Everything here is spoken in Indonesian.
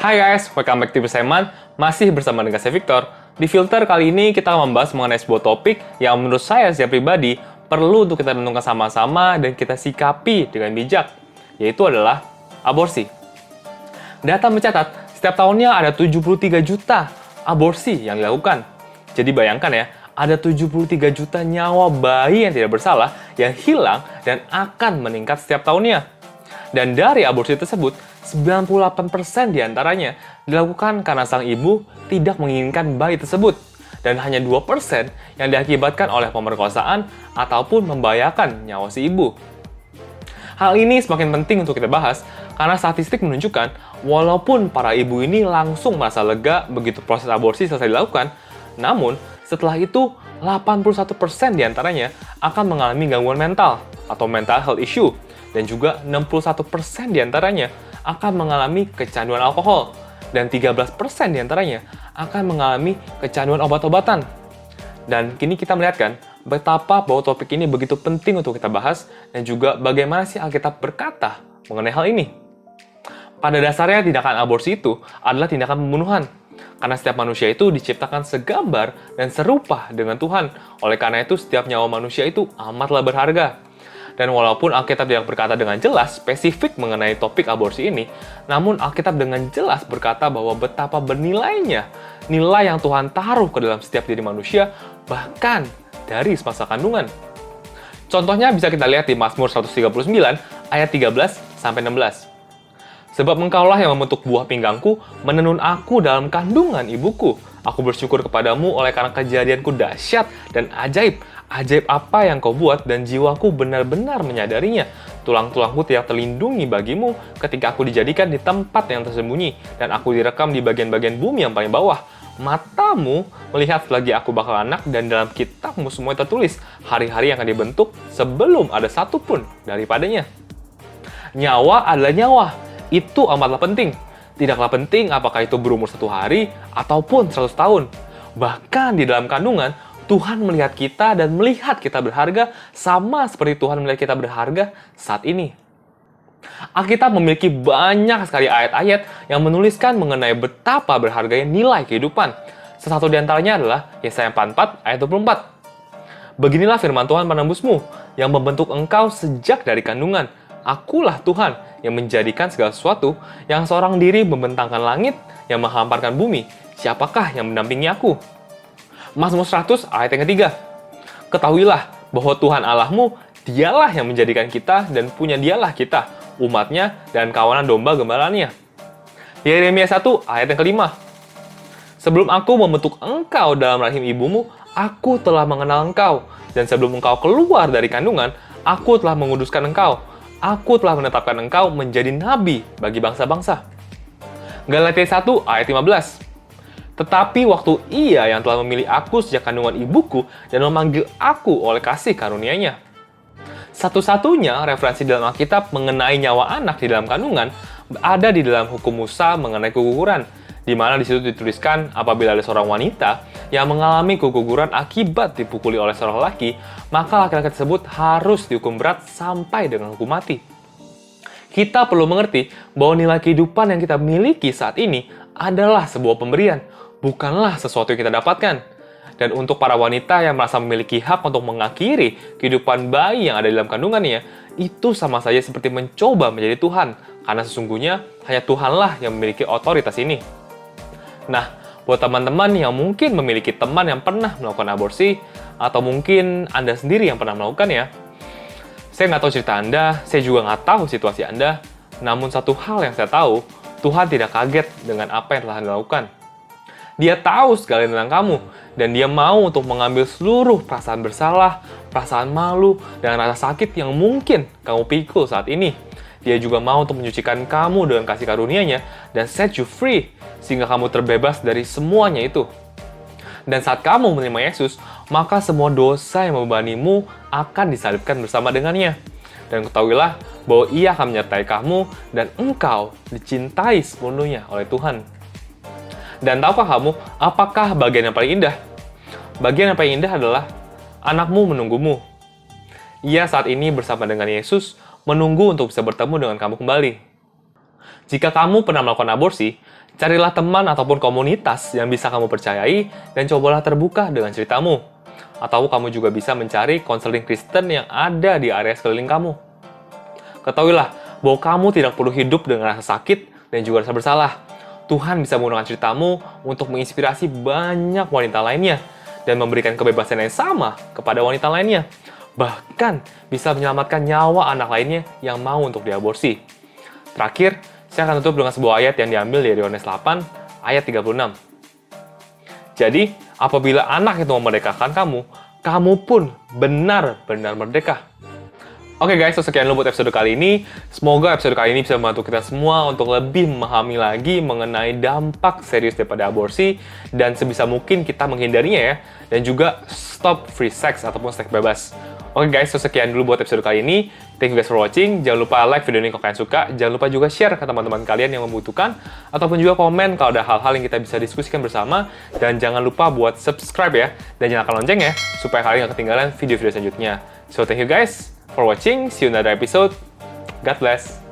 Hai guys, welcome back to Seman. Masih bersama dengan saya Victor. Di filter kali ini kita membahas mengenai sebuah topik yang menurut saya secara pribadi perlu untuk kita renungkan sama-sama dan kita sikapi dengan bijak, yaitu adalah aborsi. Data mencatat, setiap tahunnya ada 73 juta aborsi yang dilakukan. Jadi bayangkan ya, ada 73 juta nyawa bayi yang tidak bersalah yang hilang dan akan meningkat setiap tahunnya. Dan dari aborsi tersebut, 98% diantaranya dilakukan karena sang ibu tidak menginginkan bayi tersebut. Dan hanya 2% yang diakibatkan oleh pemerkosaan ataupun membahayakan nyawa si ibu. Hal ini semakin penting untuk kita bahas karena statistik menunjukkan walaupun para ibu ini langsung merasa lega begitu proses aborsi selesai dilakukan, namun setelah itu 81% diantaranya akan mengalami gangguan mental atau mental health issue. Dan juga 61% diantaranya akan mengalami kecanduan alkohol. Dan 13% diantaranya akan mengalami kecanduan obat-obatan. Dan kini kita melihat kan, betapa bahwa topik ini begitu penting untuk kita bahas, dan juga bagaimana sih Alkitab berkata mengenai hal ini. Pada dasarnya tindakan aborsi itu adalah tindakan pembunuhan. Karena setiap manusia itu diciptakan segambar dan serupa dengan Tuhan. Oleh karena itu, setiap nyawa manusia itu amatlah berharga. Dan walaupun Alkitab tidak berkata dengan jelas spesifik mengenai topik aborsi ini, namun Alkitab dengan jelas berkata bahwa betapa bernilainya nilai yang Tuhan taruh ke dalam setiap diri manusia, bahkan dari semasa kandungan. Contohnya bisa kita lihat di Mazmur 139 ayat 13-16. Sebab engkaulah yang membentuk buah pinggangku, menenun aku dalam kandungan ibuku. Aku bersyukur kepadamu oleh karena kejadianku dahsyat dan ajaib. Ajaib apa yang kau buat dan jiwaku benar-benar menyadarinya. Tulang-tulangku tidak terlindungi bagimu ketika aku dijadikan di tempat yang tersembunyi dan aku direkam di bagian-bagian bumi yang paling bawah. Matamu melihat selagi aku bakal anak dan dalam kitabmu semua tertulis hari-hari yang akan dibentuk sebelum ada satu pun daripadanya. Nyawa adalah nyawa. Itu amatlah penting. Tidaklah penting apakah itu berumur 1 hari ataupun 100 tahun. Bahkan di dalam kandungan, Tuhan melihat kita dan melihat kita berharga sama seperti Tuhan melihat kita berharga saat ini. Alkitab memiliki banyak sekali ayat-ayat yang menuliskan mengenai betapa berharganya nilai kehidupan. Salah satu di antaranya adalah Yesaya 44 ayat 24. Beginilah firman Tuhan penembusmu yang membentuk engkau sejak dari kandungan. Akulah Tuhan yang menjadikan segala sesuatu, yang seorang diri membentangkan langit, yang menghamparkan bumi. Siapakah yang mendampingi aku? Mazmur 100 ayat yang ketiga. Ketahuilah bahwa Tuhan Allahmu, dialah yang menjadikan kita dan punya dialah kita, umatnya dan kawanan domba gembalannya. Yeremia 1 ayat yang kelima. Sebelum aku membentuk engkau dalam rahim ibumu, aku telah mengenal engkau. Dan sebelum engkau keluar dari kandungan, aku telah menguduskan engkau. Aku telah menetapkan engkau menjadi nabi bagi bangsa-bangsa. Galatia 1 ayat 15. Tetapi waktu ia yang telah memilih aku sejak kandungan ibuku dan memanggil aku oleh kasih karunia-Nya. Satu-satunya referensi dalam Alkitab mengenai nyawa anak di dalam kandungan ada di dalam hukum Musa mengenai keguguran, di mana di situ dituliskan apabila ada seorang wanita yang mengalami keguguran akibat dipukuli oleh seorang laki, maka laki-laki tersebut harus dihukum berat sampai dengan hukum mati. Kita perlu mengerti bahwa nilai kehidupan yang kita miliki saat ini adalah sebuah pemberian, bukanlah sesuatu yang kita dapatkan. Dan untuk para wanita yang merasa memiliki hak untuk mengakhiri kehidupan bayi yang ada di dalam kandungannya, itu sama saja seperti mencoba menjadi Tuhan, karena sesungguhnya hanya Tuhanlah yang memiliki otoritas ini. Nah, buat teman-teman yang mungkin memiliki teman yang pernah melakukan aborsi, atau mungkin Anda sendiri yang pernah melakukannya, saya nggak tahu cerita Anda, saya juga nggak tahu situasi Anda, namun satu hal yang saya tahu, Tuhan tidak kaget dengan apa yang telah Anda lakukan. Dia tahu sekali tentang kamu, dan Dia mau untuk mengambil seluruh perasaan bersalah, perasaan malu, dan rasa sakit yang mungkin kamu pikul saat ini. Dia juga mau untuk menyucikan kamu dengan kasih karunia-Nya, dan set you free, sehingga kamu terbebas dari semuanya itu. Dan saat kamu menerima Yesus, maka semua dosa yang membebanimu akan disalibkan bersama dengannya. Dan ketahuilah bahwa Ia akan menyertai kamu, dan engkau dicintai sepenuhnya oleh Tuhan. Dan tahukah kamu, apakah bagian yang paling indah? Bagian yang paling indah adalah anakmu menunggumu. Ia saat ini bersama dengan Yesus menunggu untuk bisa bertemu dengan kamu kembali. Jika kamu pernah melakukan aborsi, carilah teman ataupun komunitas yang bisa kamu percayai dan cobalah terbuka dengan ceritamu. Atau kamu juga bisa mencari konseling Kristen yang ada di area sekeliling kamu. Ketahuilah bahwa kamu tidak perlu hidup dengan rasa sakit dan juga rasa bersalah. Tuhan bisa menggunakan ceritamu untuk menginspirasi banyak wanita lainnya dan memberikan kebebasan yang sama kepada wanita lainnya. Bahkan bisa menyelamatkan nyawa anak lainnya yang mau untuk diaborsi. Terakhir, saya akan tutup dengan sebuah ayat yang diambil dari Yohanes 8 ayat 36. Jadi, apabila anak itu memerdekakan kamu, kamu pun benar-benar merdeka. Oke guys, so sekian dulu buat episode kali ini. Semoga episode kali ini bisa membantu kita semua untuk lebih memahami lagi mengenai dampak serius daripada aborsi dan sebisa mungkin kita menghindarinya ya. Dan juga stop free sex ataupun seks bebas. Oke guys, so sekian dulu buat episode kali ini. Thank you guys for watching. Jangan lupa like video ini kalau kalian suka. Jangan lupa juga share ke teman-teman kalian yang membutuhkan. Ataupun juga komen kalau ada hal-hal yang kita bisa diskusikan bersama. Dan jangan lupa buat subscribe ya. Dan nyalakan lonceng ya, supaya kalian gak ketinggalan video-video selanjutnya. So thank you guys for watching. See you in another episode. God bless.